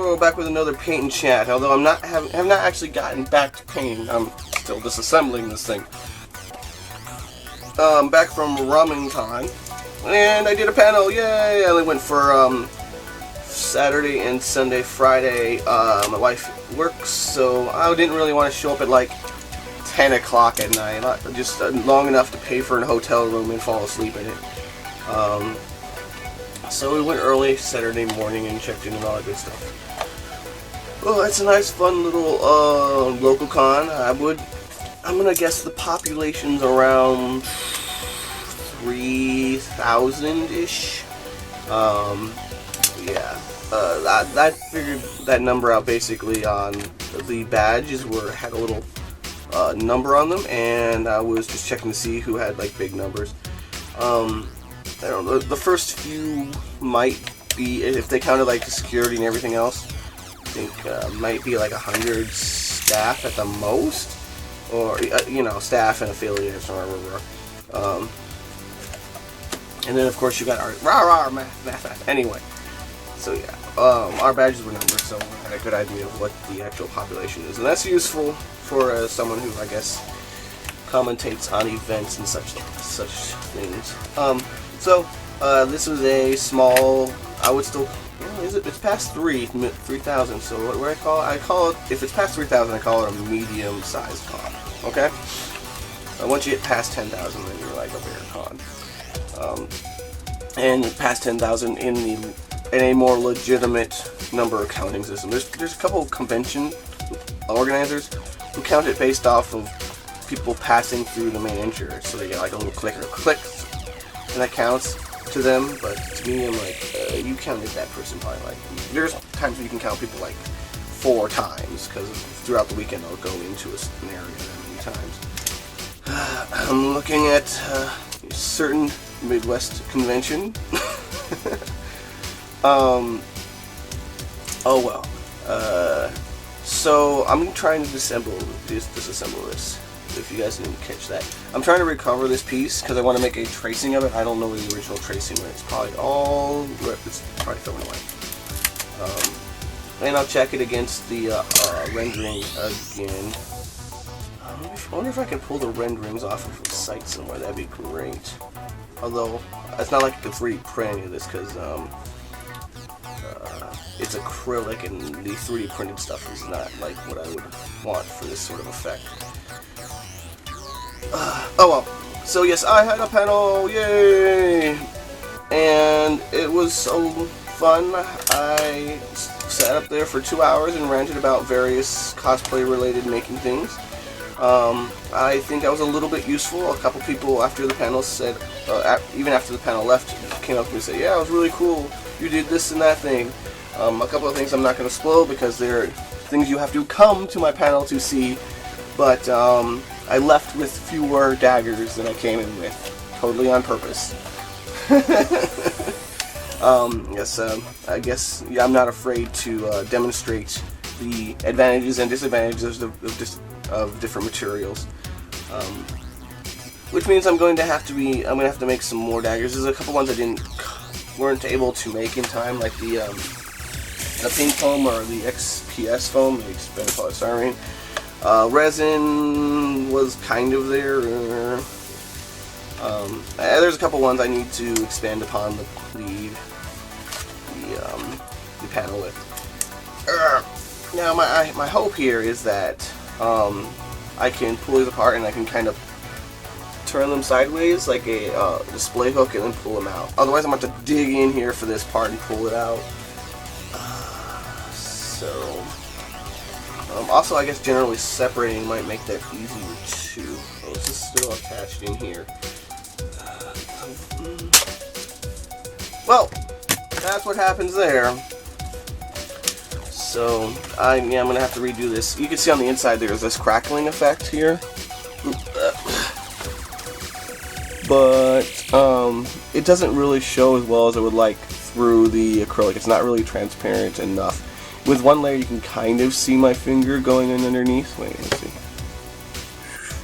we're back with another paint and chat. Although have not actually gotten back to painting. I'm still disassembling this thing. Back from Ramencon, and I did a panel. Yay! I only went for Saturday and Sunday. Friday, my wife works, so I didn't really want to show up at like 10 o'clock at night. Just long enough to pay for a hotel room and fall asleep in it. So we went early Saturday morning and checked in and all that good stuff. Well, it's a nice, fun little local con. I'm gonna guess the population's around 3,000-ish. Yeah. I figured that number out basically on the badges had a little number on them, and I was just checking to see who had like big numbers. I don't know, the first few might be, if they counted like the security and everything else, I think might be like 100 staff at the most, or staff and affiliates or whatever. And then of course you got our math. Anyway, so yeah, our badges were numbered, so we had a good idea of what the actual population is, and that's useful for someone who, I guess, commentates on events and such things. So this was a small. I would still. It's past 3,000. So what do I call it? I call it, if it's past 3,000, I call it a medium-sized con. Okay. Once you get past 10,000, then you're like a bigger con. And past 10,000 in a more legitimate number counting system. There's a couple of convention organizers who count it based off of people passing through the main entrance. So they get like a little clicker click, and that counts to them. But to me, I'm like, you counted that person probably like. There's times where you can count people like 4 times because throughout the weekend I'll go into an area that many times. I'm looking at a certain Midwest convention. Oh well. So I'm trying to disassemble this. If you guys didn't catch that, I'm trying to recover this piece because I want to make a tracing of it. I don't know the original tracing, but it's probably it's probably thrown away. And I'll check it against the rendering again. I wonder if I can pull the renderings off of a site somewhere. That'd be great. Although it's not like I can 3D print any of this because it's acrylic, and the 3D printed stuff is not like what I would want for this sort of effect. Oh well. So yes, I had a panel, yay! And it was so fun. I sat up there for 2 hours and ranted about various cosplay-related making things. I think I was a little bit useful. A couple people after the panel said, even after the panel left, came up to me and said, "Yeah, it was really cool. You did this and that thing." A couple of things I'm not going to spoil because they're things you have to come to my panel to see. But I left with fewer daggers than I came in with, totally on purpose. Yes, I guess I'm not afraid to demonstrate the advantages and disadvantages of different materials. Which means I'm going to have to make some more daggers. There's a couple ones I weren't able to make in time, like the pink foam or the XPS foam, the expanded polystyrene. Resin was kind of there. There's a couple ones I need to expand upon the panel with. Now my hope here is that I can pull these apart and I can kind of turn them sideways like a display hook and then pull them out. Otherwise I'm going to have to dig in here for this part and pull it out. Also, I guess generally separating might make that easier too. Oh, this is still attached in here. Well, that's what happens there. So, I'm going to have to redo this. You can see on the inside there's this crackling effect here. But, it doesn't really show as well as I would like through the acrylic. It's not really transparent enough. With one layer you can kind of see my finger going in underneath. Wait, let's see.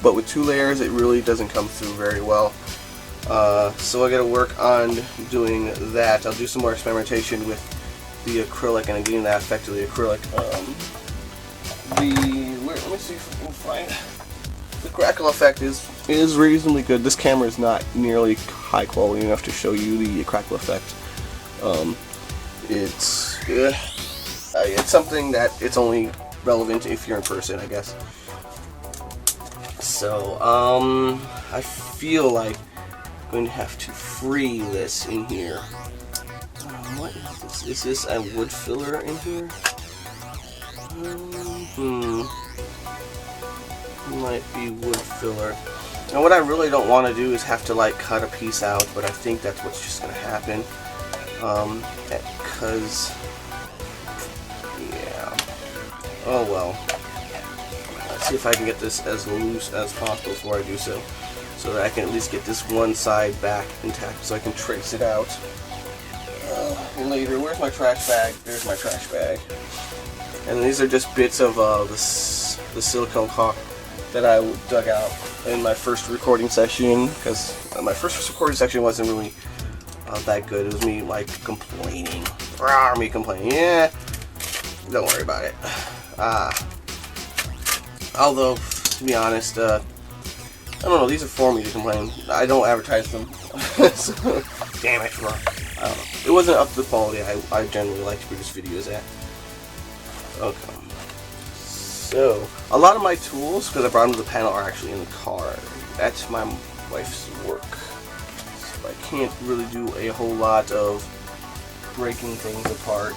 But with 2 layers it really doesn't come through very well. So I gotta work on doing that. I'll do some more experimentation with the acrylic and getting that effect of the acrylic. Let me see if I can find the crackle effect is reasonably good. This camera is not nearly high quality enough to show you the crackle effect. It's something that it's only relevant if you're in person, I guess. So I feel like I'm going to have to free this in here. What is this? Is this a wood filler in here? Might be wood filler. Now what I really don't want to do is have to like cut a piece out, but I think that's what's just going to happen. Because, yeah. Oh well. Let's see if I can get this as loose as possible before I do so. So that I can at least get this one side back intact so I can trace it out. And later, where's my trash bag? There's my trash bag. And these are just bits of the silicone caulk that I dug out in my first recording session, because my first recording session wasn't really that good. It was me like complaining. Me complaining. Yeah, don't worry about it. Although, to be honest, I don't know, these are for me to complain. I don't advertise them. So, damn it. I don't know. It wasn't up to the quality I generally like to produce videos at. Okay. So, a lot of my tools, because I brought them to the panel, are actually in the car. That's my wife's work. So I can't really do a whole lot of breaking things apart.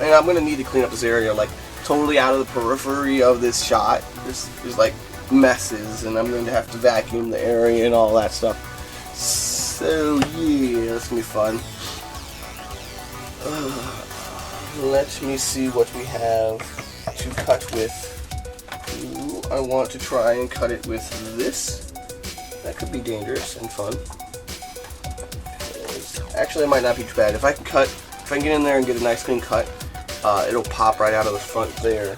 And I'm going to need to clean up this area, like, totally out of the periphery of this shot. There's like messes, and I'm going to have to vacuum the area and all that stuff. So yeah, that's going to be fun. Let me see what we have to cut with. Ooh, I want to try and cut it with this. That could be dangerous and fun. Actually, it might not be too bad. If I can get in there and get a nice clean cut, it'll pop right out of the front there.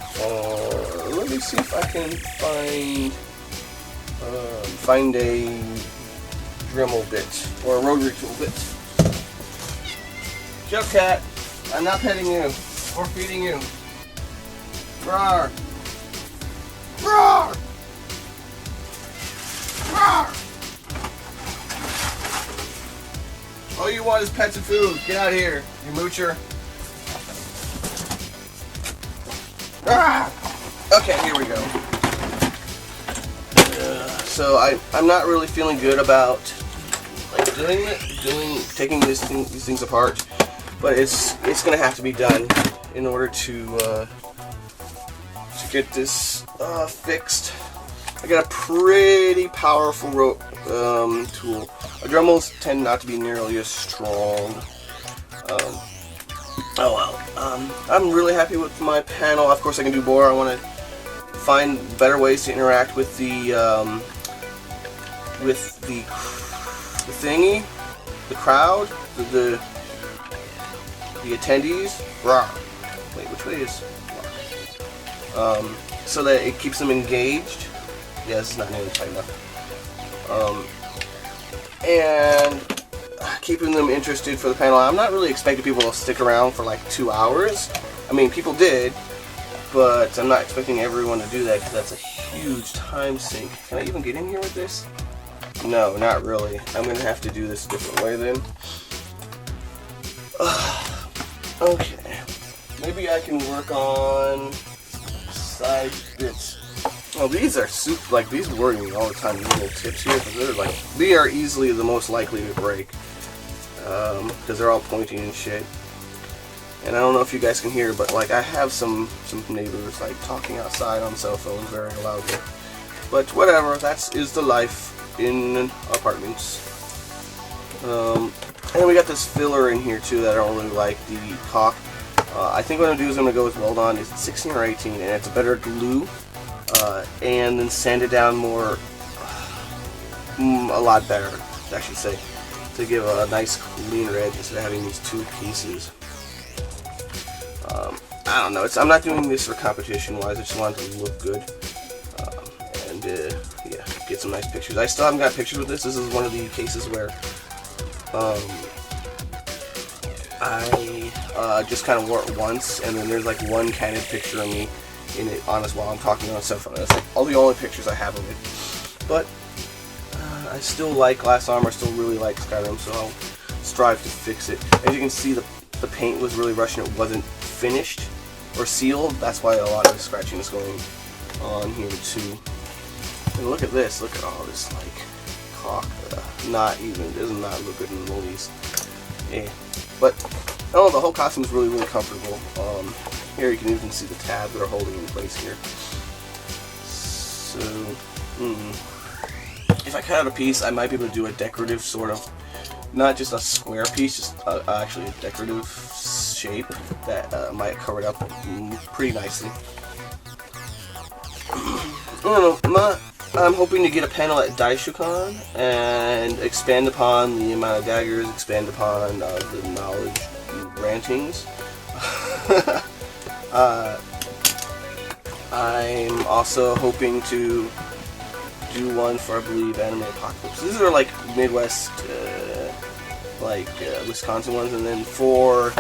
Let me see if I can find a Dremel bit or a rotary tool bit. Shut up, cat. I'm not petting you or feeding you. Roar! Roar! Roar! All you want is pets and food. Get out of here, you moocher. Ah! Okay, here we go. So I'm not really feeling good about like taking these things apart, but it's gonna have to be done in order to get this fixed. I got a pretty powerful tool. Dremels tend not to be nearly as strong. Oh well. I'm really happy with my panel. Of course, I can do more. I want to find better ways to interact with the thingy, the crowd, the attendees. Rawr. Wait, which way is? So that it keeps them engaged. Yeah, this is not nearly tight enough. And keeping them interested for the panel. I'm not really expecting people to stick around for like 2 hours. I mean, people did, but I'm not expecting everyone to do that because that's a huge time sink. Can I even get in here with this? No, not really. I'm going to have to do this a different way then. Okay. Maybe I can work on side bits. Oh, these are super, like, these worry me all the time, these little tips here, because they're like, they are easily the most likely to break. Because they're all pointy and shit. And I don't know if you guys can hear, but like I have some neighbors like talking outside on cell phones very loudly. But whatever, that is the life in apartments. And then we got this filler in here too that I don't really like, the caulk. I think what I'm gonna do is I'm gonna go with Weldon. Is it 16 or 18? And it's a better glue. And then sand it down more, a lot better, I should say, to give a nice cleaner edge instead of having these two pieces. I don't know. I'm not doing this for competition wise. I just want it to look good, and yeah, get some nice pictures. I still haven't got pictures with this. This is one of the cases where I just kind of wore it once, and then there's like one candid picture of me in it on us while I'm talking on cell phone. That's like all the only pictures I have of it. But I still like Glass Armor, still really like Skyrim, so I'll strive to fix it. As you can see, the paint was really rushing. It wasn't finished or sealed. That's why a lot of the scratching is going on here too. And look at this. Look at all this like caulk. Not even. It does not look good in the least. Yeah. But oh, the whole costume is really, really comfortable. Here you can even see the tabs that are holding in place here. So, if I cut out a piece, I might be able to do a decorative sort of, not just a square piece, just actually a decorative shape that might cover it up pretty nicely. I don't know, I'm hoping to get a panel at Daishukan and expand upon the amount of daggers, expand upon the knowledge rantings. I'm also hoping to do one for, I believe, Anime Apocalypse. These are like Midwest, Wisconsin ones, and then for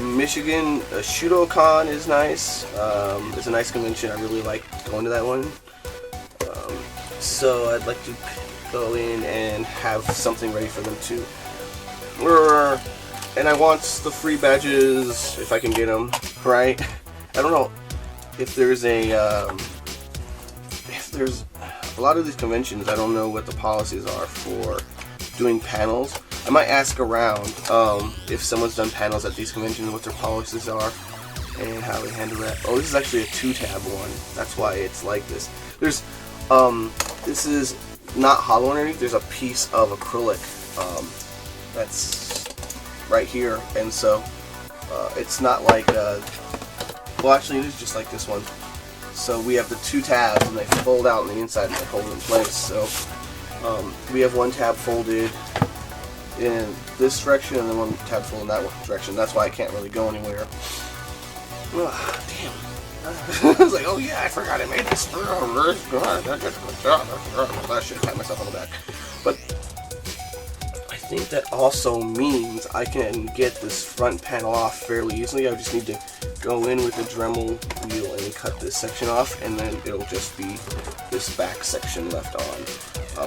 Michigan, Shudokan is nice. It's a nice convention. I really like going to that one. So I'd like to go in and have something ready for them too. And I want the free badges if I can get them, right? I don't know if there's a lot of these conventions. I don't know what the policies are for doing panels. I might ask around if someone's done panels at these conventions, what their policies are and how they handle that. Oh, this is actually a 2-tab one. That's why it's like this. There's this is not hollow underneath. There's a piece of acrylic that's right here, and so it's not like well, actually it is just like this one. So we have the 2 tabs and they fold out on the inside and they hold in place. So we have one tab folded in this direction and then one tab folded in that direction. That's why I can't really go anywhere. Damn. I was like, oh yeah, I forgot I made this. I should pat myself on the back. But I think that also means I can get this front panel off fairly easily. I just need to go in with the Dremel wheel and cut this section off, and then it'll just be this back section left on.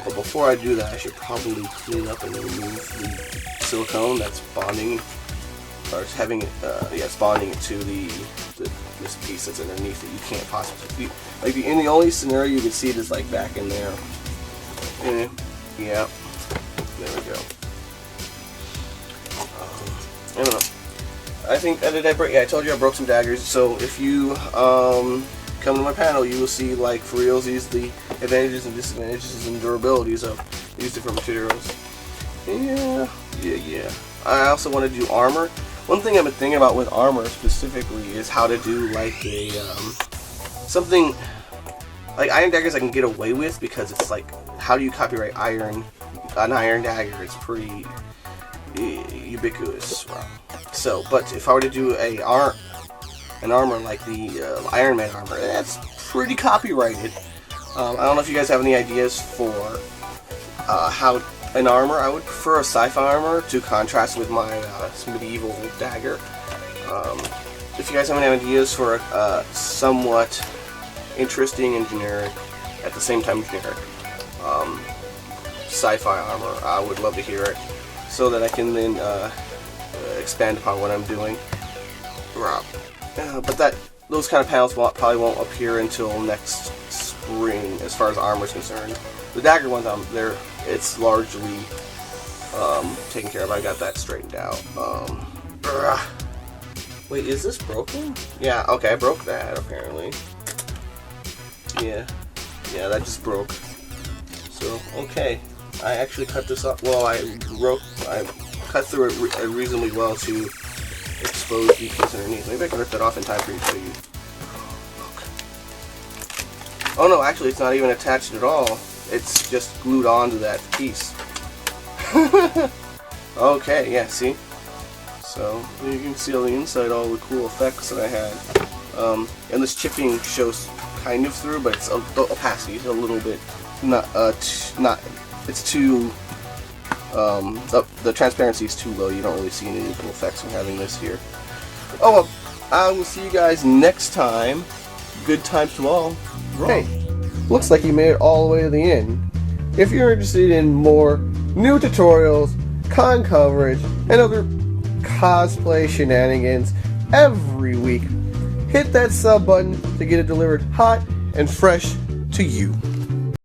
But before I do that, I should probably clean up and remove the silicone that's bonding, or it's having it, it's bonding it to this piece that's underneath it. You can't possibly, in the only scenario you can see it is like back in there. Yeah, there we go. I don't know. I think, I told you I broke some daggers, so if you come to my panel, you will see, like, for realsies, the advantages and disadvantages and durabilities of these different materials. Yeah. I also want to do armor. One thing I've been thinking about with armor specifically is how to do, like, a, something, like, iron daggers I can get away with, because it's like, how do you copyright an iron dagger? It's pretty ubiquitous. So, but if I were to do an armor like the Iron Man armor, that's pretty copyrighted. I don't know if you guys have any ideas for how an armor. I would prefer a sci-fi armor to contrast with my medieval dagger. If you guys have any ideas for a somewhat interesting and generic, at the same time generic, sci-fi armor, I would love to hear it, so that I can then expand upon what I'm doing. But those kind of panels probably won't appear until next spring, as far as armor is concerned. The dagger ones, it's largely taken care of. I got that straightened out. Wait, is this broken? Yeah, okay, I broke that apparently. Yeah, that just broke. So, okay. I actually cut this up. Well, I cut through it reasonably well to expose the piece underneath. Maybe I can rip that off in time for you to show you. Oh no, actually it's not even attached at all. It's just glued onto that piece. Okay, yeah, see? So, you can see on the inside all the cool effects that I had. And this chipping shows kind of through, but it's the opacity is a little bit it's too The transparency is too low. You don't really see any little effects from having this here. Oh well, I will see you guys next time. Good times to all. Hey, looks like you made it all the way to the end. If you're interested in more new tutorials, con coverage, and other cosplay shenanigans every week, hit that sub button to get it delivered hot and fresh to you.